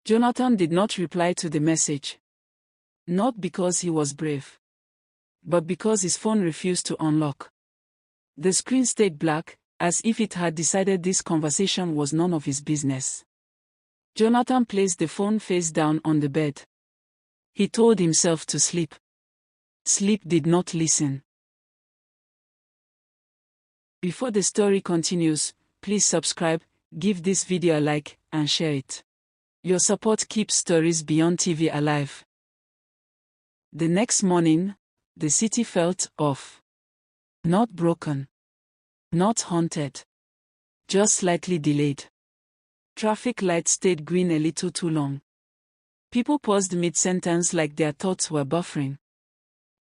Jonathan did not reply to the message. Not because he was brave, but because his phone refused to unlock. The screen stayed black, as if it had decided this conversation was none of his business. Jonathan placed the phone face down on the bed. He told himself to sleep. Sleep did not listen. Before the story continues, please subscribe, give this video a like, and share it. Your support keeps Stories Beyond TV alive. The next morning, the city felt off. Not broken. Not haunted. Just slightly delayed. Traffic lights stayed green a little too long. People paused mid-sentence like their thoughts were buffering.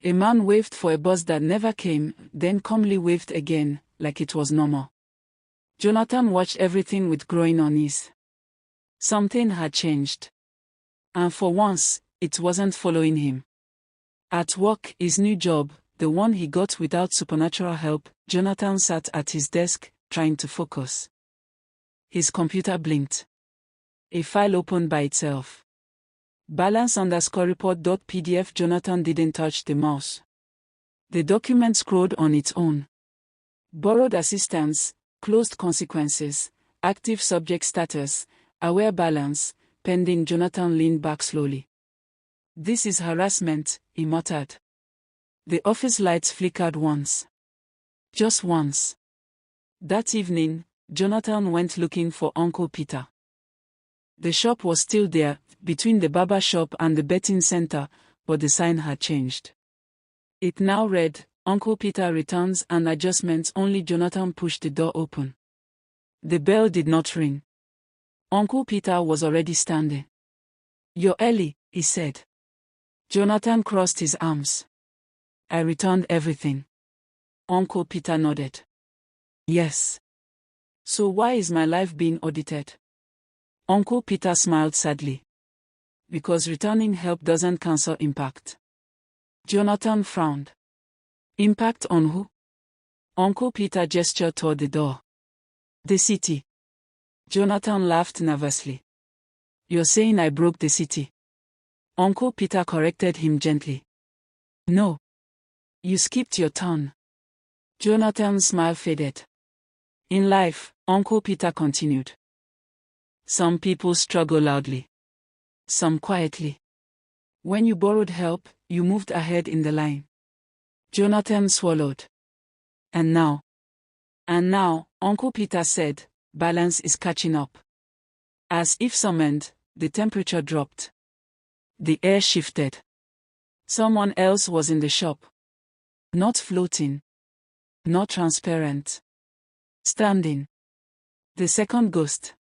A man waved for a bus that never came, then calmly waved again, like it was normal. Jonathan watched everything with growing unease. Something had changed. And for once, it wasn't following him. At work, his new job, the one he got without supernatural help, Jonathan sat at his desk, trying to focus. His computer blinked. A file opened by itself. Balance_report.pdf. Jonathan didn't touch the mouse. The document scrolled on its own. Borrowed assistance, closed consequences, active subject status, aware balance, pending. Jonathan leaned back slowly. This is harassment, he muttered. The office lights flickered once. Just once. That evening, Jonathan went looking for Uncle Peter. The shop was still there, between the barber shop and the betting center, but the sign had changed. It now read, Uncle Peter returns and adjustments only. Jonathan pushed the door open. The bell did not ring. Uncle Peter was already standing. You're early, he said. Jonathan crossed his arms. I returned everything. Uncle Peter nodded. Yes. So why is my life being audited? Uncle Peter smiled sadly. Because returning help doesn't cancel impact. Jonathan frowned. Impact on who? Uncle Peter gestured toward the door. The city. Jonathan laughed nervously. You're saying I broke the city? Uncle Peter corrected him gently. No. You skipped your turn. Jonathan's smile faded. In life, Uncle Peter continued. Some people struggle loudly. Some quietly. When you borrowed help, you moved ahead in the line. Jonathan swallowed. And now, Uncle Peter said, balance is catching up. As if summoned, the temperature dropped. The air shifted. Someone else was in the shop. Not floating. Not transparent. Standing. The second ghost.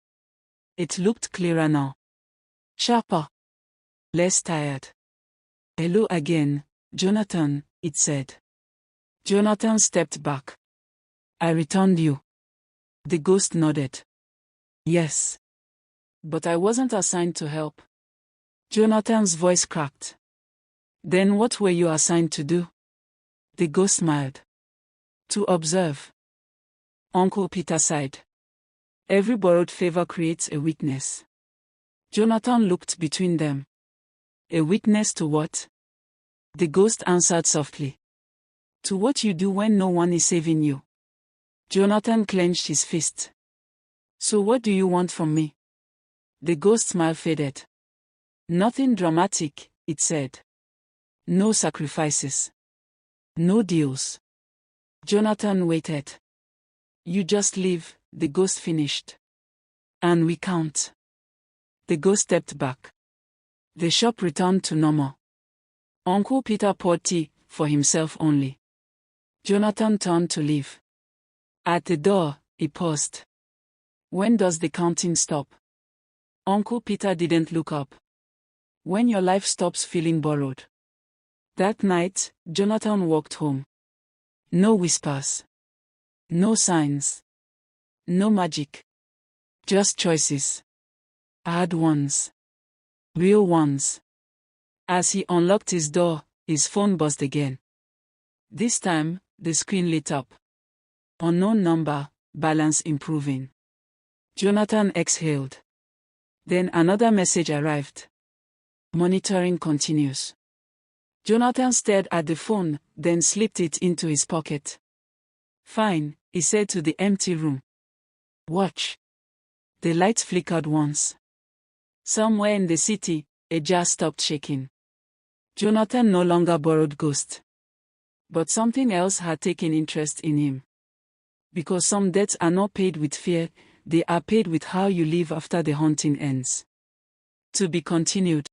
It looked clearer now. Sharper. Less tired. Hello again, Jonathan, it said. Jonathan stepped back. I returned you. The ghost nodded. Yes. But I wasn't assigned to help. Jonathan's voice cracked. Then what were you assigned to do? The ghost smiled. To observe. Uncle Peter sighed. Every borrowed favor creates a weakness. Jonathan looked between them. A weakness to what? The ghost answered softly. To what you do when no one is saving you. Jonathan clenched his fist. So what do you want from me? The ghost smile faded. Nothing dramatic, it said. No sacrifices. No deals. Jonathan waited. You just leave, the ghost finished. And we count. The ghost stepped back. The shop returned to normal. Uncle Peter poured tea, for himself only. Jonathan turned to leave. At the door, he paused. When does the counting stop? Uncle Peter didn't look up. When your life stops feeling borrowed. That night, Jonathan walked home. No whispers. No signs. No magic. Just choices. Hard ones. Real ones. As he unlocked his door, his phone buzzed again. This time, the screen lit up. Unknown number, balance improving. Jonathan exhaled. Then another message arrived. Monitoring continues. Jonathan stared at the phone, then slipped it into his pocket. Fine, he said to the empty room. Watch. The light flickered once. Somewhere in the city, a jar stopped shaking. Jonathan no longer borrowed Ghost. But something else had taken interest in him. Because some debts are not paid with fear, they are paid with how you live after the haunting ends. To be continued.